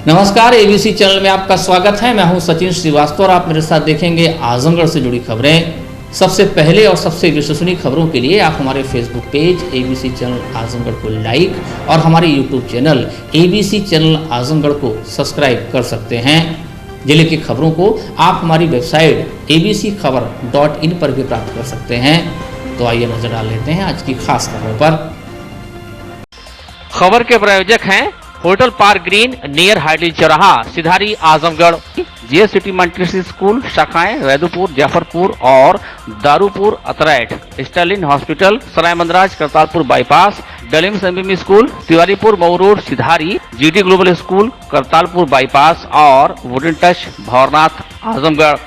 नमस्कार, ABC channel में आपका स्वागत है। मैं हूं सचिन श्रीवास्तव और आप मेरे साथ देखेंगे आजमगढ़ से जुड़ी खबरें। सबसे पहले और सबसे विश्वसनीय खबरों के लिए आप हमारे Facebook page ABC channel Azamgarh को लाइक और हमारे YouTube channel ABC channel Azamgarh को सब्सक्राइब कर सकते हैं। जिले की खबरों को आप हमारी वेबसाइट abcखबर.in पर भी प्राप्त कर सकते हैं। तो आइए नजर डाल लेते हैं आज की खास खबरों पर। खबर के प्रायोजक हैं hotel park green near Haidi चौराहा, Sidhari, Azamgarh. GS city multi school शाखाएं रैदुपुर, जफरपुर और Darupur, Atraith. Sterling hospital, Sarai Mandraj, Kartarpur bypass. Dalimss MME school, Tiwaripur, Mau road, Sidhari. GT global school, Kartarpur bypass और वुडन टच, भौरनाथ, आजमगढ़।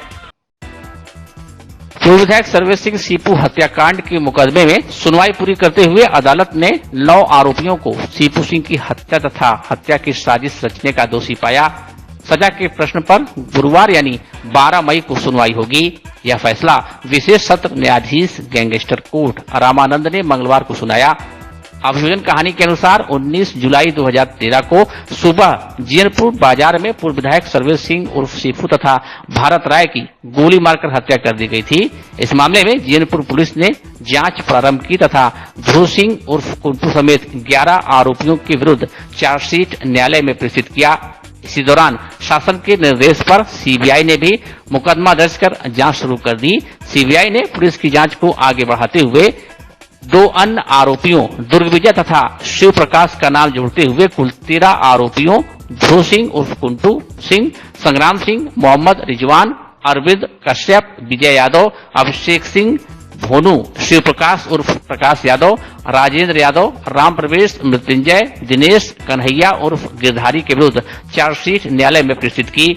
पूर्व विधायक सर्वेश सिंह सीपू हत्याकांड के मुकदमे में सुनवाई पूरी करते हुए अदालत ने 9 आरोपियों को सीपू सिंह की हत्या तथा हत्या की साजिश रचने का दोषी पाया। सजा के प्रश्न पर गुरुवार यानी 12 मई को सुनवाई होगी। यह फैसला विशेष सत्र न्यायाधीश गैंगस्टर कोर्ट रामानंद ने मंगलवार को सुनाया। अभियोजन कहानी के अनुसार 19 जुलाई 2013 को सुबह जीयनपुर बाजार में पूर्व विधायक सर्वेश सिंह उर्फ सीपू तथा भारत राय की गोली मारकर हत्या कर दी गई थी। इस मामले में जीयनपुर पुलिस ने जांच प्रारंभ की तथा ध्रुव सिंह उर्फ कुंटू समेत 11 आरोपियों के विरुद्ध चार्जशीट न्यायालय में प्रेषित किया। इसी दौरान शासन के निर्देश पर सीबीआई ने भी मुकदमा दर्ज कर जांच शुरू कर दी। सीबीआई ने पुलिस की जांच को आगे बढ़ाते हुए 2 अन्य आरोपियों दुर्ग विजय तथा शिव प्रकाश का नाम जोड़ते हुए कुल 13 आरोपियों ध्रुव सिंह उर्फ कुंटू सिंह, संग्राम सिंह, मोहम्मद रिजवान, अरविंद कश्यप, विजय यादव, अभिषेक सिंह, भोनू, शिव प्रकाश उर्फ प्रकाश यादव, राजेंद्र यादव, राम प्रवेश, मृत्युंजय, दिनेश, कन्हैया उर्फ गिरधारी के विरुद्ध चार्जशीट न्यायालय में प्रेषित की।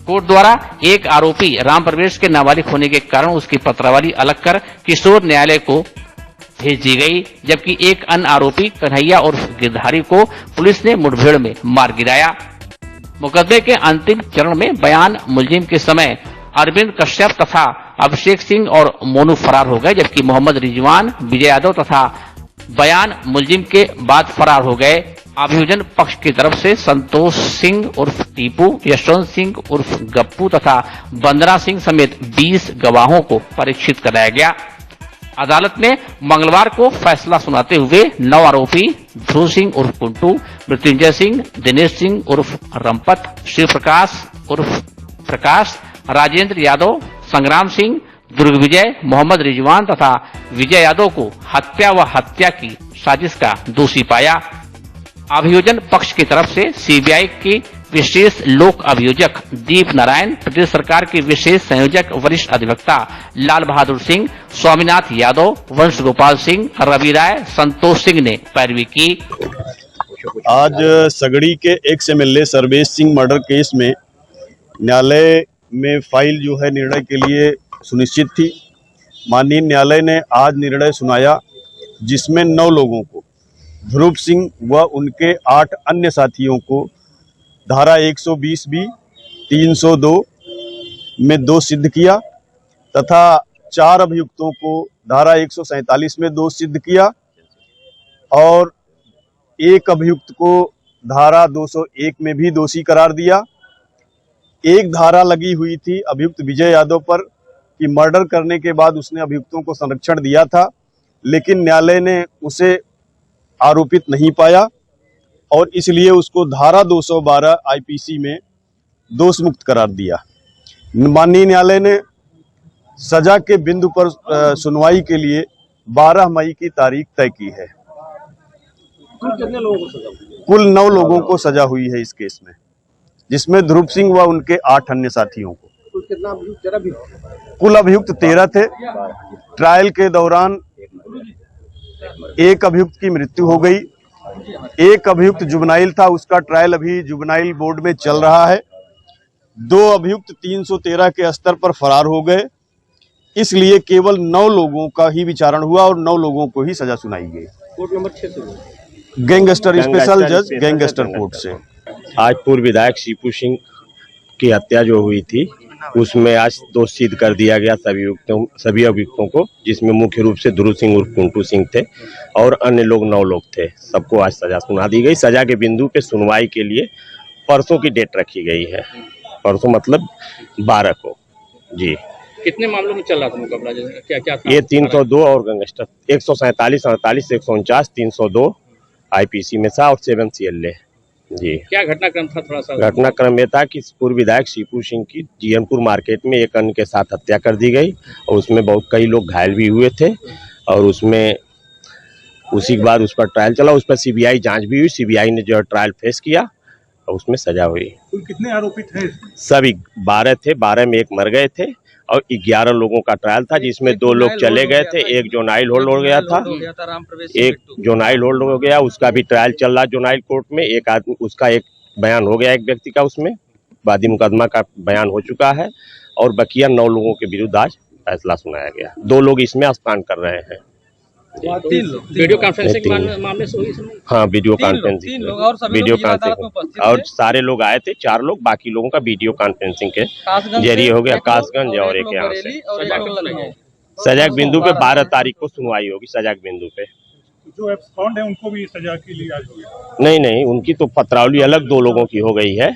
कोर्ट द्वारा एक आरोपी राम प्रवेश के नाबालिग होने के कारण उसकी पत्रावली अलग कर किशोर न्यायालय को भेज दी गई, जबकि एक अन्य आरोपी कन्हैया और गिरधारी को पुलिस ने मुठभेड़ में मार गिराया। मुकदमे के अंतिम चरण में बयान मुलजिम के समय अरविंद कश्यप तथा अभिषेक सिंह और मोनू फरार हो गए, जबकि मोहम्मद रिजवान, विजय यादव तथा बयान मुलजिम के बाद फरार हो गए। अभियोजन पक्ष की तरफ से संतोष सिंह उर्फ टीपू, यशवंत सिंह उर्फ गप्पू तथा बंदना सिंह समेत 20 गवाहों को परीक्षित कराया गया। अदालत ने मंगलवार को फैसला सुनाते हुए 9 आरोपी ध्रुव सिंह उर्फ कुंटू, मृत्युंजय सिंह, दिनेश सिंह उर्फ रंपत, शिव प्रकाश उर्फ प्रकाश, राजेंद्र यादव, संग्राम सिंह, दुर्ग विजय, मोहम्मद रिजवान तथा विजय यादव को हत्या व हत्या की साजिश का दोषी पाया। अभियोजन पक्ष की तरफ से सीबीआई की विशेष लोक अभियोजक दीप नारायण, प्रदेश सरकार के विशेष संयोजक वरिष्ठ अधिवक्ता लाल बहादुर सिंह, स्वामीनाथ यादव, वंश गोपाल सिंह, रवि राय, संतोष सिंह ने पैरवी की। आज सगड़ी के ex MLA Sarvesh Singh murder case में न्यायालय में फाइल जो है निर्णय के लिए सुनिश्चित थी। माननीय न्यायालय ने आज निर्णय सुनाया, जिसमें 9 लोगों को, ध्रुव सिंह व उनके 8 अन्य साथियों को धारा 120 बी 302 में दोष सिद्ध किया तथा 4 अभियुक्तों को धारा 147 में दोष सिद्ध किया और एक अभियुक्त को धारा 201 में भी दोषी करार दिया। एक धारा लगी हुई थी अभियुक्त विजय यादव पर कि मर्डर करने के बाद उसने अभियुक्तों को संरक्षण दिया था, लेकिन न्यायालय ने उसे आरोपित नहीं पाया और इसलिए उसको धारा 212 आईपीसी में दोष मुक्त करार दिया। माननीय न्यायालय ने सजा के बिंदु पर सुनवाई के लिए 12 मई की तारीख तय की है। कुल 9 लोगों को सजा हुई है इस केस में, जिसमें ध्रुव सिंह व उनके 8 अन्य साथियों को। कुल अभियुक्त 13 थे। ट्रायल के दौरान एक अभियुक्त की मृत्यु हो गई। एक अभियुक्त जुवेनाइल था, उसका ट्रायल अभी जुवेनाइल बोर्ड में चल रहा है। 2 अभियुक्त 313 के स्तर पर फरार हो गए, इसलिए केवल 9 लोगों का ही विचारण हुआ और 9 लोगों को ही सजा सुनाई गई। कोर्ट नंबर 6 से गैंगस्टर स्पेशल जज गैंगस्टर कोर्ट से। आज पूर्व विधायक सीपू सिंह की हत्या जो हुई थी, उसमें आज दोष सिद्ध कर दिया गया सभी अभियुक्तों को, जिसमें मुख्य रूप से ध्रुव सिंह उर्फ कुंटू सिंह थे और अन्य लोग 9 लोग थे। सबको आज सजा सुना दी गई। सजा के बिंदु पे सुनवाई के लिए परसों की डेट रखी गई है, परसों मतलब 12 को। जी, कितने मामलों में चल रहा था मुकाबला, क्या क्या था? ये 302 और गैंगस्टर 147, 48, 149, 302 आईपीसी में था और 7 CLA। जी, क्या घटनाक्रम था, थोड़ा सा घटनाक्रम ये था कि पूर्व विधायक सीपू सिंह की जीयनपुर मार्केट में एक अन्य के साथ हत्या कर दी गई और उसमें बहुत कई लोग घायल भी हुए थे और उसमें उसी के बाद उस पर ट्रायल चला, उस पर सीबीआई जांच भी हुई, सीबीआई ने जो है ट्रायल फेस किया और उसमें सजा हुई। कुल कितने आरोपी थे? सभी 12 थे, 12 में एक मर गए थे और 11 लोगों का ट्रायल था, जिसमें 2 लोग चले गए थे, एक जोनाइल होल्ड हो गया था, एक जोनाइल होल्ड हो गया, उसका भी ट्रायल चल रहा जोनाइल कोर्ट में। एक आदमी, उसका एक बयान हो गया, एक व्यक्ति का उसमें वादी मुकदमा का बयान हो चुका है और बकिया 9 लोगों के विरुद्ध आज फैसला सुनाया गया। 2 लोग इसमें स्नान कर रहे हैं। वीडियो कॉन्फ्रेंसिंग मामले से हुई? हाँ, वीडियो कॉन्फ्रेंसिंग, वीडियो कॉन्फ्रेंसिंग और सारे लोग आए थे, 4 लोग, बाकी लोगों का वीडियो कॉन्फ्रेंसिंग के जरिए हो गया। कासगंज और एक यहाँ से। सजा के बिंदु पे 12 तारीख को सुनवाई होगी। सजा के बिंदु पे जो एब्सकॉन्ड है उनको भी सजा के लिए आज होगी? नहीं, उनकी तो पत्रावली अलग 2 लोगों की हो गई है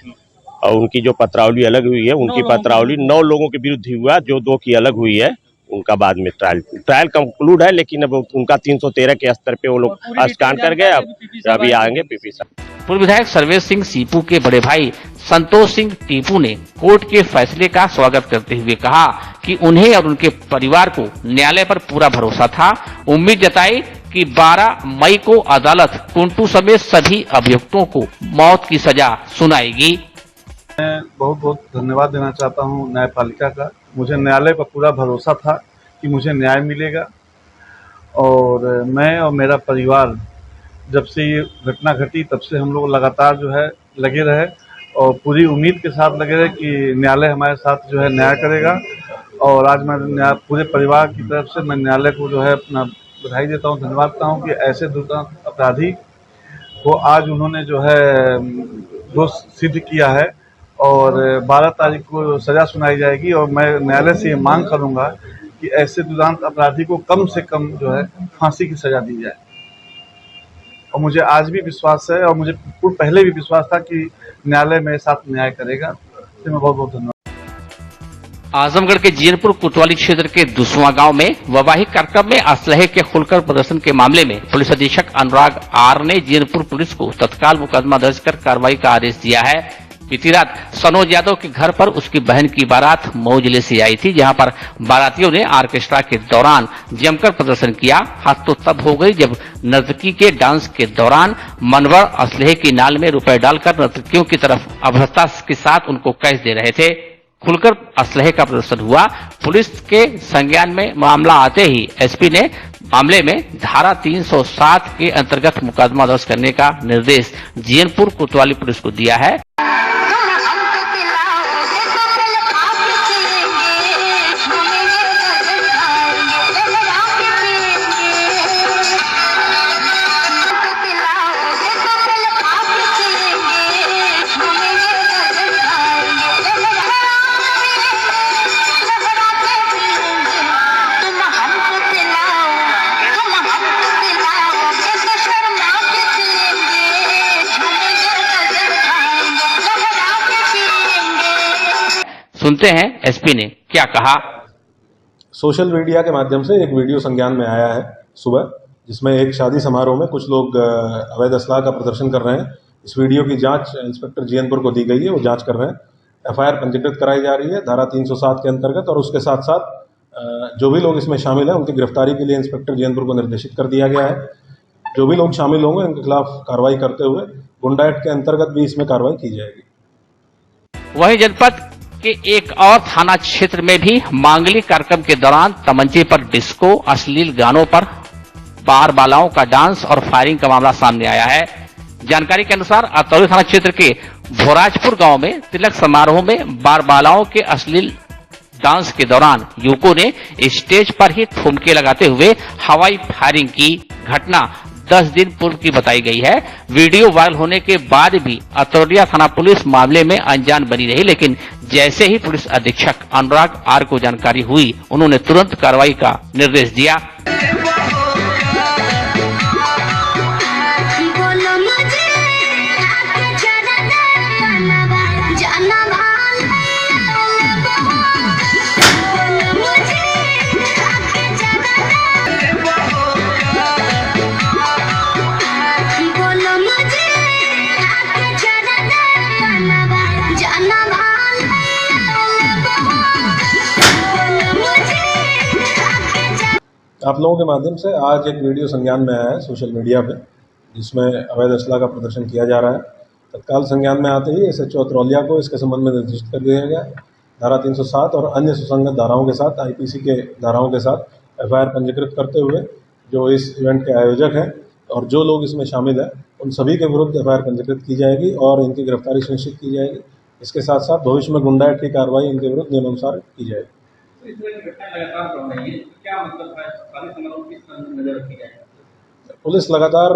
और उनकी जो पत्रावली अलग हुई है, उनकी पत्रावली 9 लोगों के विरुद्ध हुआ, जो 2 की अलग हुई है उनका बाद में ट्रायल कंक्लूड है, लेकिन अब उनका 313 के स्तर पे वो लोग स्टैंड कर गए। अब अभी आएंगे पीपी साहब। पूर्व विधायक सर्वेश सिंह सीपू के बड़े भाई संतोष सिंह टीपू ने कोर्ट के फैसले का स्वागत करते हुए कहा कि उन्हें और उनके परिवार को न्यायालय पर पूरा भरोसा था। उम्मीद जताई कि 12 मई को अदालत कुंटू समेत सभी अभियुक्तों को मौत की सजा सुनाएगी। मैं बहुत बहुत धन्यवाद देना चाहता हूं न्यायपालिका का। मुझे न्यायालय पर पूरा भरोसा था कि मुझे न्याय मिलेगा और मैं और मेरा परिवार जब से ये घटना घटी तब से हम लोग लगातार जो है लगे रहे और पूरी उम्मीद के साथ लगे रहे कि न्यायालय हमारे साथ जो है न्याय करेगा। और आज मैं पूरे परिवार की तरफ से मैं न्यायालय को जो है अपना बधाई देता हूँ, धन्यवाद देता हूँ कि ऐसे दुर्दांत अपराधी को आज उन्होंने जो है दोष सिद्ध किया है और 12 तारीख को सजा सुनाई जाएगी। और मैं न्यायालय से ये मांग करूंगा कि ऐसे दुर्दांत अपराधी को कम से कम जो है फांसी की सजा दी जाए। और मुझे आज भी विश्वास है और मुझे पहले भी विश्वास था कि न्यायालय मेरे साथ न्याय करेगा। तो मैं बहुत बहुत धन्यवाद। आजमगढ़ के जीयनपुर कोतवाली क्षेत्र के दुसवा गांव में वैवाहिक कार्यक्रम में असलहे के खुलकर प्रदर्शन के मामले में पुलिस अधीक्षक अनुराग आर ने जीयनपुर पुलिस को तत्काल मुकदमा दर्ज कर कार्रवाई का आदेश दिया है। बीती रात सनोज यादव के घर पर उसकी बहन की बारात मऊ जिले से आई थी, जहां पर बारातियों ने ऑर्केस्ट्रा के दौरान जमकर प्रदर्शन किया। हाथ तो तब हो गई जब नर्तकी के डांस के दौरान मनवर असलहे की नाल में रुपए डालकर नर्तकियों की तरफ अभद्रता के साथ उनको कैश दे रहे थे। खुलकर असलहे का प्रदर्शन हुआ। पुलिस के संज्ञान में मामला आते ही एसपी ने मामले में धारा 307 के अंतर्गत मुकदमा दर्ज करने का निर्देश जीयनपुर कोतवाली पुलिस को दिया है। सुनते हैं एसपी ने क्या कहा। सोशल मीडिया के माध्यम से एक वीडियो संज्ञान में आया है सुबह, जिसमें एक शादी समारोह में कुछ लोग अवैध असलाह का प्रदर्शन कर रहे हैं। इस वीडियो की जांच इंस्पेक्टर जीयनपुर को दी गई है, वो जांच कर रहे हैं। एफआईआर पंजीकृत कराई जा रही है धारा 307 के अंतर्गत और उसके साथ साथ जो भी लोग इसमें शामिल हैं उनकी गिरफ्तारी के लिए इंस्पेक्टर जीयनपुर को निर्देशित कर दिया गया है। जो भी लोग शामिल होंगे उनके खिलाफ कार्रवाई करते हुए गुंडा एक्ट के अंतर्गत भी इसमें कार्रवाई की जाएगी। वहीं जनपद के एक और थाना क्षेत्र में भी मांगलिक कार्यक्रम के दौरान तमंचे पर डिस्को, अश्लील गानों पर बार बालाओं का डांस और फायरिंग का मामला सामने आया है। जानकारी के अनुसार अतौली थाना क्षेत्र के भोराजपुर गांव में तिलक समारोह में बार बालाओं के अश्लील डांस के दौरान युवकों ने स्टेज पर ही ठुमके लगाते हुए हवाई फायरिंग की घटना 10 दिन पूर्व की बताई गई है। वीडियो वायरल होने के बाद भी अतौलिया थाना पुलिस मामले में अनजान बनी रही, लेकिन जैसे ही पुलिस अधीक्षक अनुराग आर को जानकारी हुई, उन्होंने तुरंत कार्रवाई का निर्देश दिया। आप लोगों के माध्यम से आज एक वीडियो संज्ञान में आया है सोशल मीडिया पे, जिसमें अवैध असला का प्रदर्शन किया जा रहा है। तत्काल संज्ञान में आते ही SHO अतरौलिया को इसके संबंध में निर्दिष्ट कर दिया गया। धारा 307 और अन्य सुसंगत धाराओं के साथ IPC के धाराओं के साथ FIR पंजीकृत करते हुए जो इस इवेंट के आयोजक हैं और जो लोग इसमें शामिल हैं उन सभी के विरुद्ध FIR पंजीकृत की जाएगी और इनकी गिरफ्तारी सुनिश्चित की जाएगी। इसके साथ साथ भविष्य में गुंडागर्दी की कार्रवाई इनके विरुद्ध नियमानुसार की जाएगी। पुलिस लगातार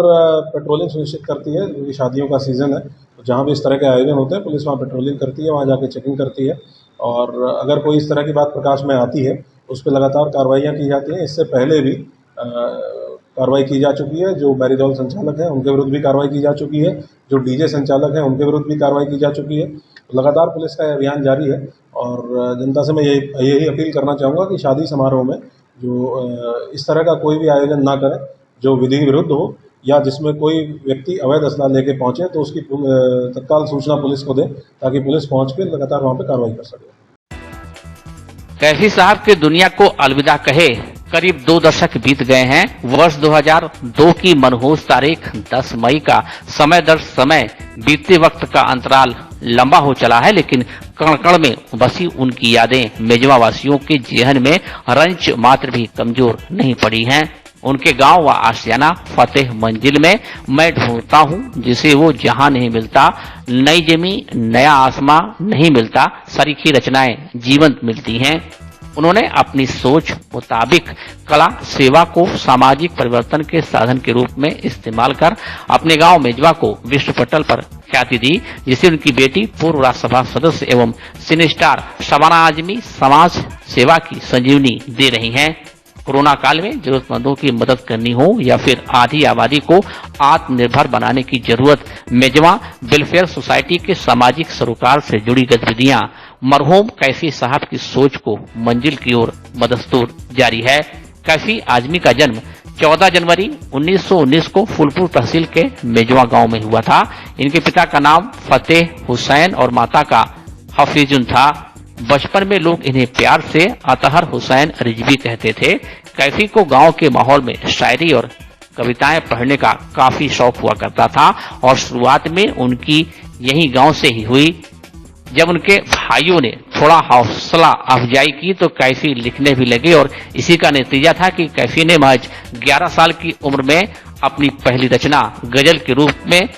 पेट्रोलिंग सुनिश्चित करती है, क्योंकि शादियों का सीज़न है तो जहाँ भी इस तरह के आयोजन होते हैं पुलिस वहाँ पेट्रोलिंग करती है, वहाँ जाके चेकिंग करती है और अगर कोई इस तरह की बात प्रकाश में आती है उस पर लगातार कार्रवाइयाँ की जाती हैं। इससे पहले भी कार्रवाई की जा चुकी है। जो मैरिज हॉल संचालक हैं उनके विरुद्ध भी कार्रवाई की जा चुकी है, जो DJ संचालक हैं उनके विरुद्ध भी कार्रवाई की जा चुकी है। लगातार पुलिस का अभियान जारी है और जनता से मैं यही अपील करना चाहूँगा कि शादी समारोह में जो इस तरह का कोई भी आयोजन ना करें जो विधि विरुद्ध हो या जिसमें कोई व्यक्ति अवैध असला लेके पहुँचे तो उसकी तत्काल सूचना पुलिस को दें ताकि पुलिस पहुँच के लगातार वहाँ पर कार्रवाई कर सके। कैफी साहब की दुनिया को अलविदा कहे करीब 2 दशक बीत गए हैं। वर्ष 2002 की मनहूस तारीख 10 मई का समय दर समय बीतते वक्त का अंतराल लंबा हो चला है, लेकिन कण कण में बसी उनकी यादें मेजवा वासियों के जेहन में रंच मात्र भी कमजोर नहीं पड़ी हैं। उनके गांव व आशियाना फतेह मंजिल में मैं ढूंढता हूं जिसे वो जहां नहीं मिलता, नई जमी नया आसमां नहीं मिलता, सरीखी रचनाएं जीवंत मिलती हैं। उन्होंने अपनी सोच मुताबिक कला सेवा को सामाजिक परिवर्तन के साधन के रूप में इस्तेमाल कर अपने गांव मेजवा को विश्व पटल पर ख्याति दी, जिसे उनकी बेटी पूर्व राज्यसभा सदस्य एवं सिने स्टार शबाना आजमी समाज सेवा की संजीवनी दे रही हैं। कोरोना काल में जरूरतमंदों की मदद करनी हो या फिर आधी आबादी को आत्मनिर्भर बनाने की जरूरत, मेजवा वेलफेयर सोसाइटी के सामाजिक सरोकार से जुड़ी गतिविधियां मरहूम कैफी साहब की सोच को मंजिल की ओर बदस्तूर जारी है। कैफी आजमी का जन्म 14 जनवरी 1919 को फूलपुर तहसील के मेजवा गांव में हुआ था। इनके पिता का नाम फतेह हुसैन और माता का हफीजुन था। बचपन में लोग इन्हें प्यार से अतहर हुसैन रिजवी कहते थे। कैफी को गांव के माहौल में शायरी और कविताएं पढ़ने का काफी शौक हुआ करता था और शुरुआत में उनकी यही गांव से ही हुई। जब उनके भाइयों ने थोड़ा हौसला अफजाई की तो कैफी लिखने भी लगे और इसी का नतीजा था कि कैफी ने महज 11 साल की उम्र में अपनी पहली रचना गजल के रूप में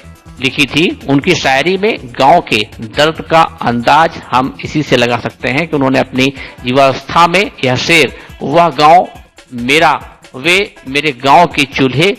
लिखी थी। उनकी शायरी में गांव के दर्द का अंदाज हम इसी से लगा सकते हैं कि उन्होंने अपनी युवावस्था में यह शेर, वह गांव मेरा वे मेरे गांव के चूल्हे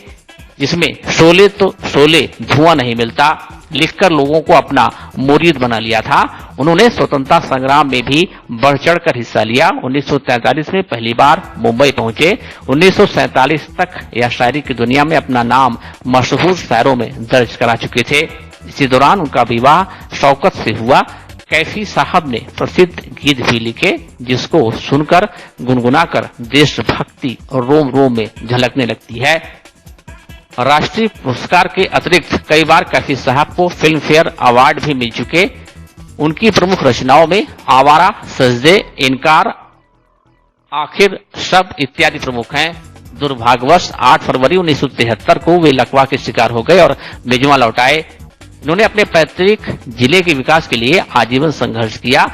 जिसमें शोले तो शोले धुआं नहीं मिलता, लिखकर लोगों को अपना मुरीद बना लिया था। उन्होंने स्वतंत्रता संग्राम में भी बढ़ चढ़कर हिस्सा लिया। 1943 में पहली बार मुंबई पहुंचे। 1947 तक यह शायरी की दुनिया में अपना नाम मशहूर शायरों में दर्ज करा चुके थे। इसी दौरान उनका विवाह शौकत से हुआ। कैफी साहब ने प्रसिद्ध गीत भी लिखे जिसको सुनकर गुनगुनाकर देशभक्ति और रोम रोम में झलकने लगती है। राष्ट्रीय पुरस्कार के अतिरिक्त कई बार कैफी साहब को फिल्म फेयर अवार्ड भी मिल चुके। उनकी प्रमुख रचनाओं में आवारा, सजदे, इनकार, आखिर शब्द इत्यादि प्रमुख हैं। दुर्भाग्यवश 8 फरवरी 1973 को वे लकवा के शिकार हो गए और मेजवा लौट आए। इन्होंने अपने पैतृक जिले के विकास के लिए आजीवन संघर्ष किया।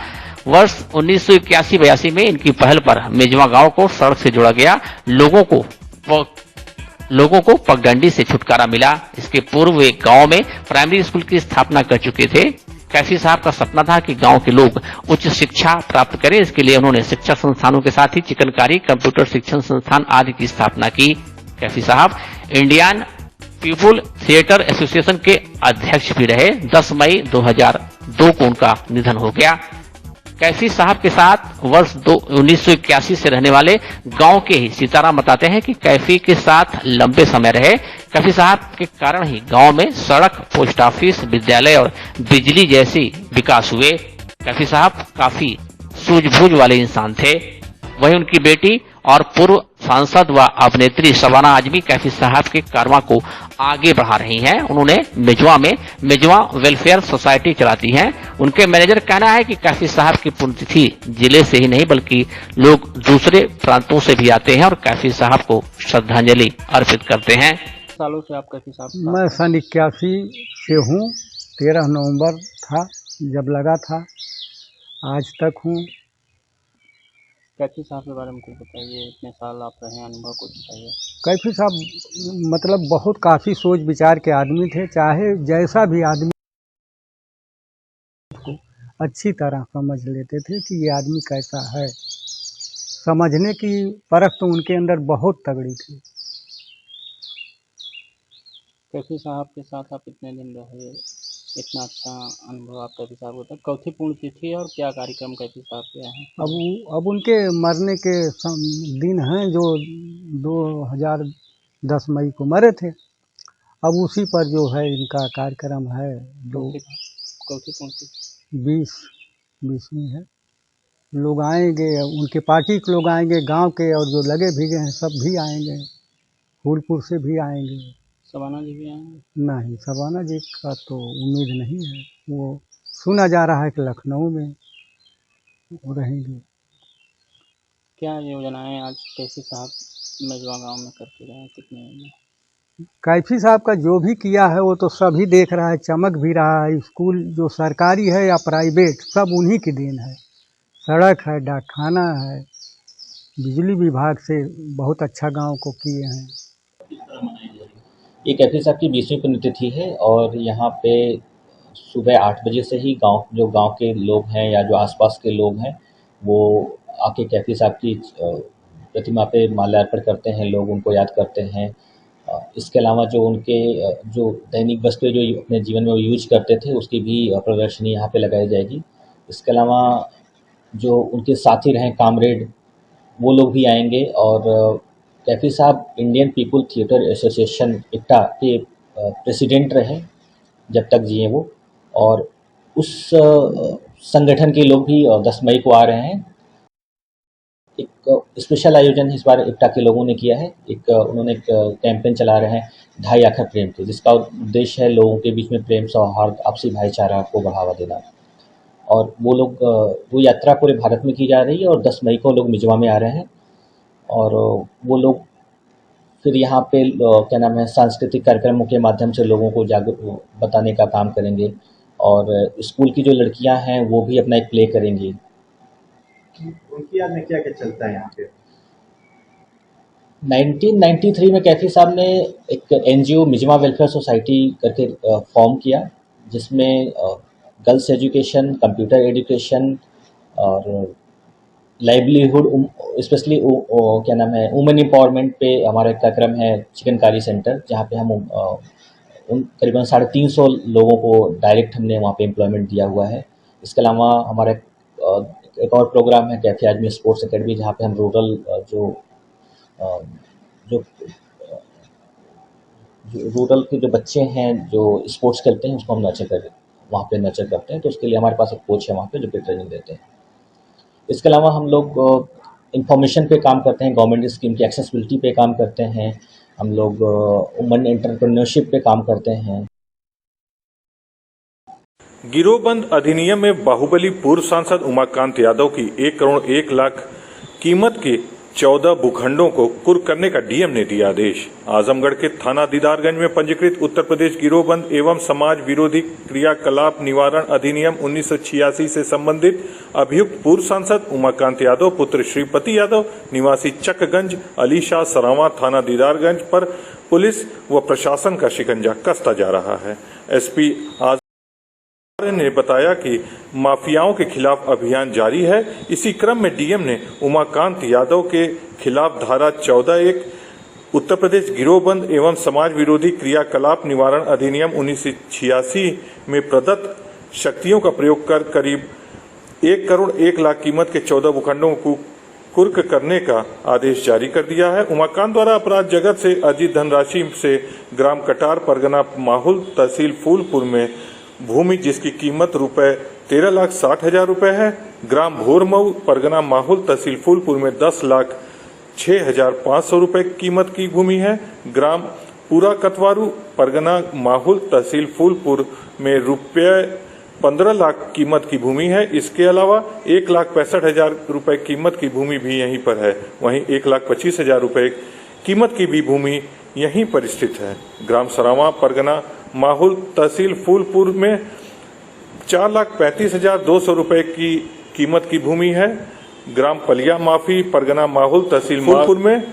वर्ष 1981-82 में इनकी पहल पर मेजवा गांव को सड़क से जोड़ा गया। लोगों को पगडंडी से छुटकारा मिला। इसके पूर्व वे गांव में प्राइमरी स्कूल की स्थापना कर चुके थे। कैफी साहब का सपना था कि गांव के लोग उच्च शिक्षा प्राप्त करें। इसके लिए उन्होंने शिक्षा संस्थानों के साथ ही चिकनकारी, कंप्यूटर शिक्षण संस्थान आदि की स्थापना की। कैफी साहब इंडियन पीपुल थिएटर एसोसिएशन के अध्यक्ष भी रहे। 10 मई 2002 को उनका निधन हो गया। कैफी साहब के साथ वर्ष 1981 से रहने वाले गांव के ही सीताराम बताते हैं कि कैफी के साथ लंबे समय रहे। कैफी साहब के कारण ही गांव में सड़क, पोस्ट ऑफिस, विद्यालय और बिजली जैसी विकास हुए। कैफी साहब काफी सूझबूझ वाले इंसान थे। वहीं उनकी बेटी और पूर्व सांसद व अभिनेत्री शबाना आजमी कैफी साहब के कारवां को आगे बढ़ा रही हैं। उन्होंने मिजवा में मिजवा वेलफेयर सोसाइटी चलाती हैं। उनके मैनेजर कहना है कि कैफी साहब की पुण्यतिथि जिले से ही नहीं बल्कि लोग दूसरे प्रांतों से भी आते हैं और कैफी साहब को श्रद्धांजलि अर्पित करते हैं। सालों से आप कैफी साहब? मैं सन 81 से हूँ। 13 नवंबर था जब लगा था, आज तक हूँ। कैफी साहब के बारे में कुछ बताइए, इतने साल आप रहे हैं, अनुभव कुछ बताइए। कैफी साहब मतलब बहुत काफ़ी सोच विचार के आदमी थे। चाहे जैसा भी आदमी को अच्छी तरह समझ लेते थे कि ये आदमी कैसा है। समझने की परख तो उनके अंदर बहुत तगड़ी थी। कैफी साहब के साथ आप इतने दिन रहे, इतना अच्छा अनुभव आप कैफी साहब होता है। चौथी पुण्यतिथि और क्या कार्यक्रम कैफी साहब के हैं? अब उनके मरने के दिन हैं जो 2010 मई को मरे थे। अब उसी पर जो है इनका कार्यक्रम है। चौथी पुण्यतिथि 20 है। लोग आएंगे, उनके पार्टी के लोग आएंगे, गांव के और जो लगे भीगे हैं सब भी आएंगे, फूलपुर से भी आएंगे। शबाना जी भी आएंगे? नहीं, शबाना जी का तो उम्मीद नहीं है। वो सुना जा रहा है कि लखनऊ में वो रहेंगे। क्या योजनाएं आज कैफी साहब मेजवा गांव में करते रहे कितने में? कैफी साहब का जो भी किया है वो तो सभी देख रहा है, चमक भी रहा है। स्कूल जो सरकारी है या प्राइवेट सब उन्हीं की देन है। सड़क है, डाकखाना है, बिजली विभाग से बहुत अच्छा गांव को किए हैं। ये कैफी साहब की 20वीं पुण्यतिथि है और यहाँ पे सुबह 8 बजे से ही गांव के लोग हैं या जो आसपास के लोग हैं वो आके कैफी साहब की प्रतिमा पे माल्यार्पण करते हैं, लोग उनको याद करते हैं। इसके अलावा जो उनके जो दैनिक वस्तुएं जो अपने जीवन में वो यूज करते थे उसकी भी प्रदर्शनी यहाँ पे लगाई जाएगी। इसके अलावा जो उनके साथी रहे कामरेड वो लोग भी आएंगे और कैफी साहब इंडियन पीपल थिएटर एसोसिएशन इक्टा के प्रेसिडेंट रहे जब तक जिए वो, और उस संगठन के लोग भी 10 मई को आ रहे हैं। एक स्पेशल आयोजन इस बार इक्टा के लोगों ने किया है। उन्होंने एक कैंपेन चला रहे हैं 2.5 आखर प्रेम के, जिसका उद्देश्य है लोगों के बीच में प्रेम, सौहार्द, आपसी भाईचारा को बढ़ावा देना। और वो यात्रा पूरे भारत में की जा रही है और 10 मई को लोग मिजवा में आ रहे हैं और वो लोग फिर यहाँ पे क्या नाम है सांस्कृतिक कार्यक्रमों के माध्यम से लोगों को जागरूक बताने का काम करेंगे और स्कूल की जो लड़कियां हैं वो भी अपना एक प्ले करेंगी। उनकी याद में क्या क्या चलता है यहाँ पे? 1993 में कैफी साहब ने एक NGO मिजवा वेलफेयर सोसाइटी करके फॉर्म किया, जिसमें गर्ल्स एजुकेशन, कंप्यूटर एजुकेशन और लाइवलीहुड, स्पेशली क्या नाम है वुमेन एम्पावरमेंट पे हमारा एक कार्यक्रम है चिकनकारी सेंटर, जहाँ पे हम उन करीबन 350 लोगों को डायरेक्ट हमने वहाँ पे एम्प्लॉयमेंट दिया हुआ है। इसके अलावा हमारा एक और प्रोग्राम है कैफी आजमी स्पोर्ट्स एकेडमी, जहाँ पे हम रूरल जो रूरल के जो बच्चे हैं जो स्पोर्ट्स खेलते हैं उसको हम वहाँ पे नर्चर करते हैं। तो उसके लिए हमारे पास एक कोच है वहाँ पे जो कि ट्रेनिंग देते हैं। इसके अलावा हम लोग इंफॉर्मेशन पे काम करते हैं, गवर्नमेंट स्कीम की एक्सेसिबिलिटी पे काम करते हैं, हम लोग वुमेन एंटरप्रेन्योरशिप पे काम करते हैं। गिरोहबंद अधिनियम में बाहुबली पूर्व सांसद उमाकांत यादव की 1 करोड़ 1 लाख कीमत के 14 भूखंडों को कुर्क करने का डीएम ने दिया आदेश। आजमगढ़ के थाना दीदारगंज में पंजीकृत उत्तर प्रदेश गिरोहबंद एवं समाज विरोधी क्रियाकलाप निवारण अधिनियम 1986 से संबंधित अभियुक्त पूर्व सांसद उमाकांत यादव पुत्र श्रीपति यादव निवासी चकगंज अलीशाह सरावां थाना दीदारगंज पर पुलिस व प्रशासन का शिकंजा कसता जा रहा है। एसपी ने बताया कि माफियाओं के खिलाफ अभियान जारी है। इसी क्रम में डीएम ने उमाकांत यादव के खिलाफ धारा 14(1) उत्तर प्रदेश गिरोहबंद एवं समाज विरोधी क्रियाकलाप निवारण अधिनियम 1986 में प्रदत्त शक्तियों का प्रयोग कर करीब 1 करोड़ 1 लाख कीमत के 14 भूखंडों को कुर्क करने का आदेश जारी कर दिया है। उमाकांत द्वारा अपराध जगत से अर्जित धनराशि से ग्राम कटार, परगना माहुल, तहसील फूलपुर में भूमि जिसकी कीमत ₹13,60,000 है, ग्राम भोरमऊ, परगना माहुल, तहसील फूलपुर में 10,40,000 6,500 रुपए कीमत की भूमि है। ग्राम पूरा कतवारू, परगना माहुल, तहसील फूलपुर में रुपये 15 लाख कीमत की भूमि है। इसके अलावा 1,65,000 रुपए कीमत की भूमि भी यहीं पर है। वहीं 1,25,000 रुपए कीमत की भी भूमि यहीं पर स्थित है। ग्राम सरावा, परगना माहुल, तहसील फूलपुर में 4,35,200 रुपए की कीमत की भूमि है। ग्राम पलिया माफी, परगना माहुल, तहसील फूलपुर में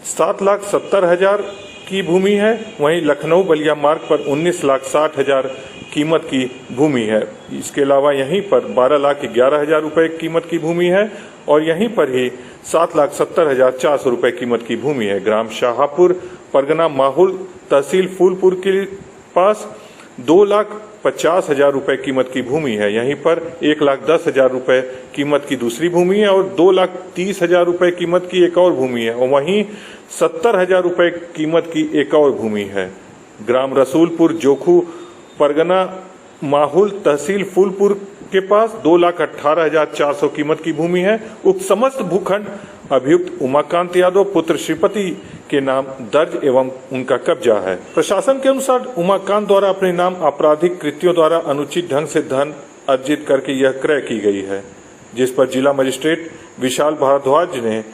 7,70,000 की भूमि है। वहीं लखनऊ बलिया मार्ग पर 19,60,000 कीमत की भूमि है। इसके अलावा यहीं पर 12,11,000 रुपए कीमत की भूमि है और यहीं पर ही 7,70,400 रुपए कीमत की भूमि है। ग्राम शाहपुर, परगना माहुल, तहसील फूलपुर के पास 2,50,000 रुपए कीमत की भूमि है। यहीं पर 1,10,000 रुपए कीमत की दूसरी भूमि है और 2,30,000 रुपए कीमत की एक और भूमि है और वहीं 70,000 रुपए कीमत की एक और भूमि है। ग्राम रसूलपुर, जोखू, परगना माहुल, तहसील फूलपुर के पास 2,18,400 कीमत की भूमि है। उक्त समस्त भूखंड अभियुक्त उमाकांत यादव पुत्र श्रीपति के नाम दर्ज एवं उनका कब्जा है। प्रशासन के अनुसार उमाकांत द्वारा अपने नाम आपराधिक कृत्यों द्वारा अनुचित ढंग से धन अर्जित करके यह क्रय की गई है, जिस पर जिला मजिस्ट्रेट विशाल भारद्वाज ने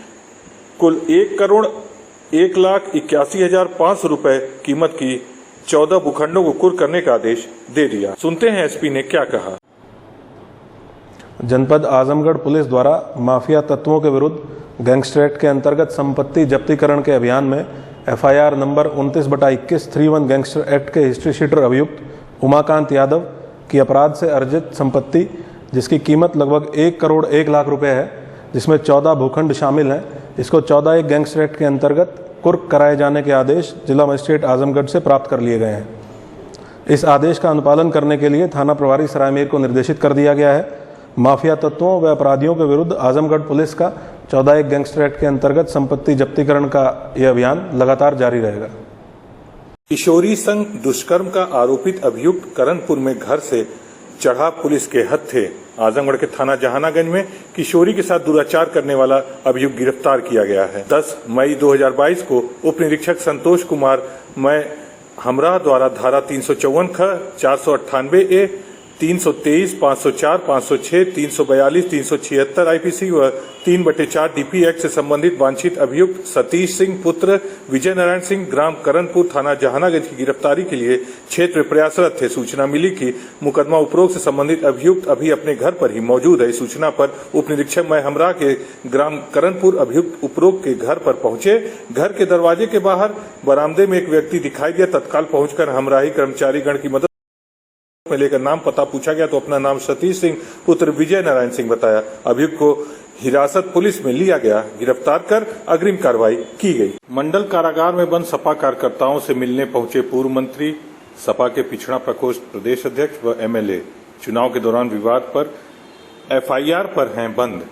कुल 1,81,500 रुपए कीमत की 14 भूखंडों को कुर्क करने का आदेश दे दिया। सुनते हैं एसपी ने क्या कहा। जनपद आजमगढ़ पुलिस द्वारा माफिया तत्वों के विरुद्ध गैंगस्टर एक्ट के अंतर्गत संपत्ति जब्तीकरण के अभियान में FIR नंबर 29/21 31 गैंगस्टर एक्ट के हिस्ट्री शीटर अभियुक्त उमाकांत यादव की अपराध से अर्जित संपत्ति, जिसकी कीमत लगभग 1 करोड़ 1 लाख रुपए है, जिसमें 14 भूखंड शामिल हैं, इसको 14 गैंगस्टर एक्ट के अंतर्गत कुर्क कराए जाने के आदेश जिला मजिस्ट्रेट आजमगढ़ से प्राप्त कर लिए गए हैं। इस आदेश का अनुपालन करने के लिए थाना प्रभारी सरायमीर को निर्देशित कर दिया गया है। माफिया तत्वों व अपराधियों के विरुद्ध आजमगढ़ पुलिस का 14 गैंगस्टर एक्ट के अंतर्गत संपत्ति जब्तीकरण का यह अभियान लगातार जारी रहेगा। किशोरी संग दुष्कर्म का आरोपित अभियुक्त करणपुर में घर से चढ़ा पुलिस के हत्थे। आजमगढ़ के थाना जहानागंज में किशोरी के साथ दुराचार करने वाला अभियुक्त गिरफ्तार किया गया है। 10 मई 2022 को उप निरीक्षक संतोष कुमार मैं हमरा द्वारा धारा 354 ख 498A 323, 504, 506, 342, 376 IPC व 3/4 DP एक्ट से संबंधित वांछित अभियुक्त सतीश सिंह पुत्र विजय नारायण सिंह ग्राम करणपुर थाना जहानागंज की गिरफ्तारी के लिए क्षेत्र में प्रयासरत थे। सूचना मिली कि मुकदमा उपरोक्त से संबंधित अभियुक्त अभी अपने घर पर ही मौजूद है। सूचना पर उप निरीक्षक मैं हमरा के ग्राम करणपुर अभियुक्त उपरोक्त के घर पर पहुंचे। घर के दरवाजे के बाहर बरामदे में एक व्यक्ति दिखाई दिया। तत्काल पहुंचकर हमराही कर्मचारी गण की मदद में लेकर नाम पता पूछा गया तो अपना नाम सतीश सिंह पुत्र विजय नारायण सिंह बताया। अभियुक्त को हिरासत पुलिस में लिया गया। गिरफ्तार कर अग्रिम कार्रवाई की गई। मंडल कारागार में बंद सपा कार्यकर्ताओं से मिलने पहुंचे पूर्व मंत्री, सपा के पिछड़ा प्रकोष्ठ प्रदेश अध्यक्ष व MLA चुनाव के दौरान विवाद पर FIR पर हैं बंद।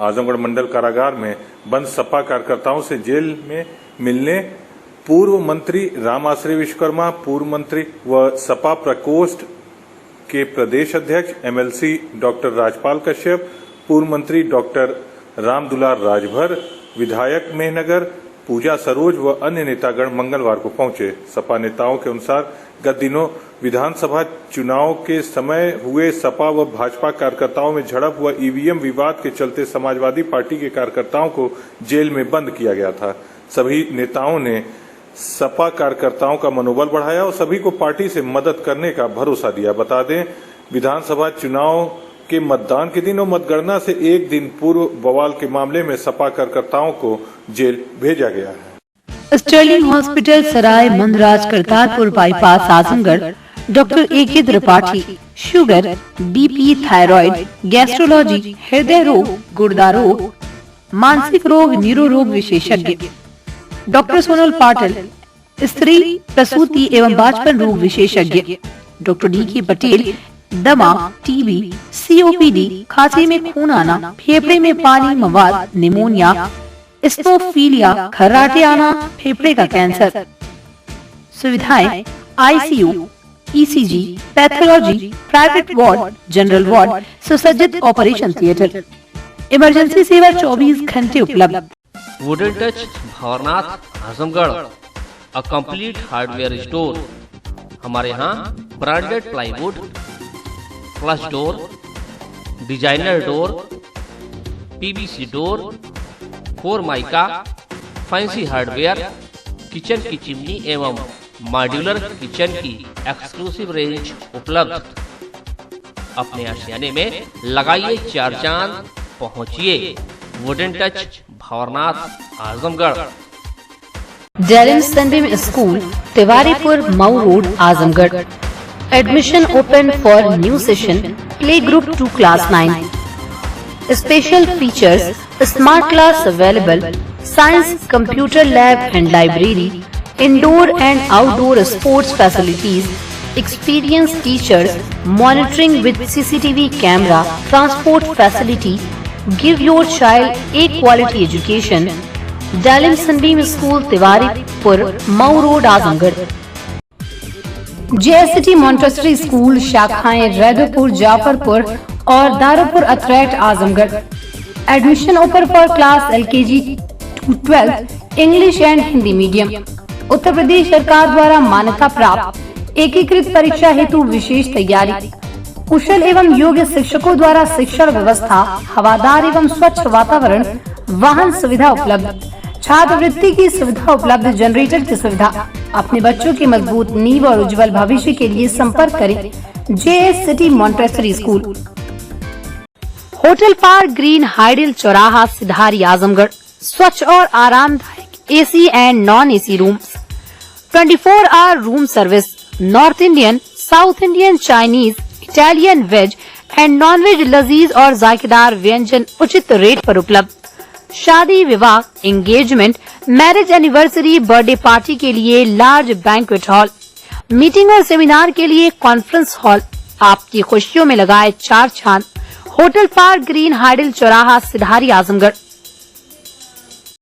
आजमगढ़ मंडल कारागार में बंद सपा कार्यकर्ताओं से जेल में मिलने पूर्व मंत्री राम आश्रय विश्वकर्मा, पूर्व मंत्री व सपा प्रकोष्ठ के प्रदेश अध्यक्ष MLC डॉक्टर राजपाल कश्यप, पूर्व मंत्री डॉक्टर रामदुलार राजभर, विधायक मेहनगर पूजा सरोज व अन्य नेतागण मंगलवार को पहुंचे। सपा नेताओं के अनुसार गत दिनों विधानसभा चुनाव के समय हुए सपा व भाजपा कार्यकर्ताओं में झड़प व EVM विवाद के चलते समाजवादी पार्टी के कार्यकर्ताओं को जेल में बंद किया गया था। सभी नेताओं ने सपा कार्यकर्ताओं का मनोबल बढ़ाया और सभी को पार्टी से मदद करने का भरोसा दिया। बता दें, विधानसभा चुनाव के मतदान के दिन और मतगणना से एक दिन पूर्व बवाल के मामले में सपा कार्यकर्ताओं को जेल भेजा गया है। Sterling hospital Sarai Mandraj Kartarpur bypass Azamgarh doctor AK Tripathi sugar, BP, thyroid, gastrology, हृदय रोग, गुर्दा रोग, मानसिक रोग, न्यूरो रोग विशेषज्ञ डॉक्टर सोनल पाटिल, स्त्री प्रसूति एवं बाजपन रोग विशेषज्ञ डॉक्टर DK पटेल, दमा, TB, COPD, खांसी में खून आना, फेफड़े में पानी मवाद, निमोनिया, स्टोफीलिया, खर्राटे आना, फेफड़े का कैंसर। सुविधाएं ICU, ECG, pathology, private ward, general ward, सुसज्जित ऑपरेशन थिएटर, इमरजेंसी सेवा 24 घंटे उपलब्ध। Wooden touch Bhanwarnath Azamgarh, a complete hardware store. हमारे यहाँ branded plywood, flush door, designer door, PVC door, formica, fancy hardware, kitchen की चिमनी एवं मॉड्यूलर किचन की exclusive range उपलब्ध। अपने आशियाने में लगाइए 4 चांद, पहुंचिए वुडन टच भंवरनाथ आजमगढ़। डेरिन sunbeam school, Tiwaripur, Mau road, Azamgarh. Admission open for new session, play group 2 class 9। Special features, smart class available, science, computer lab and library, indoor and outdoor sports facilities, experienced teachers, monitoring with CCTV camera, transport facility. Give your child a quality education. Dalim Sunbeam School, Tiwaripur, Mau Road, Azamgarh। JSCT Montessori School, शाखाएं रैदोपुर, जाफरपुर और Darupur Atharait, Azamgarh. Admission open for class LKG to 12 English and Hindi medium. Uttar Pradesh सरकार द्वारा मान्यता प्राप्त एकीकृत परीक्षा हेतु विशेष तैयारी। कुशल एवं योग्य शिक्षकों द्वारा शिक्षण व्यवस्था, हवादार एवं स्वच्छ वातावरण, वाहन सुविधा उपलब्ध, छात्रवृत्ति की सुविधा उपलब्ध, जनरेटर की सुविधा। अपने बच्चों की मजबूत नींव और उज्जवल भविष्य के लिए संपर्क करें JSCT Montessori school. Hotel park green, hydel Chauraha, Sidhari, Azamgarh. स्वच्छ और आरामदायक AC and non AC rooms, 24 hour room service, north Indian, south Indian, Chinese, Italian, veg and non veg लजीज और जायकेदार व्यंजन उचित रेट पर उपलब्ध। शादी, विवाह, engagement, marriage anniversary, birthday party के लिए लार्ज बैंक्वेट हॉल, मीटिंग और सेमिनार के लिए कॉन्फ्रेंस हॉल। आपकी खुशियों में लगाए 4 चांद। Hotel park green, hydel Chauraha, Sidhari, Azamgarh.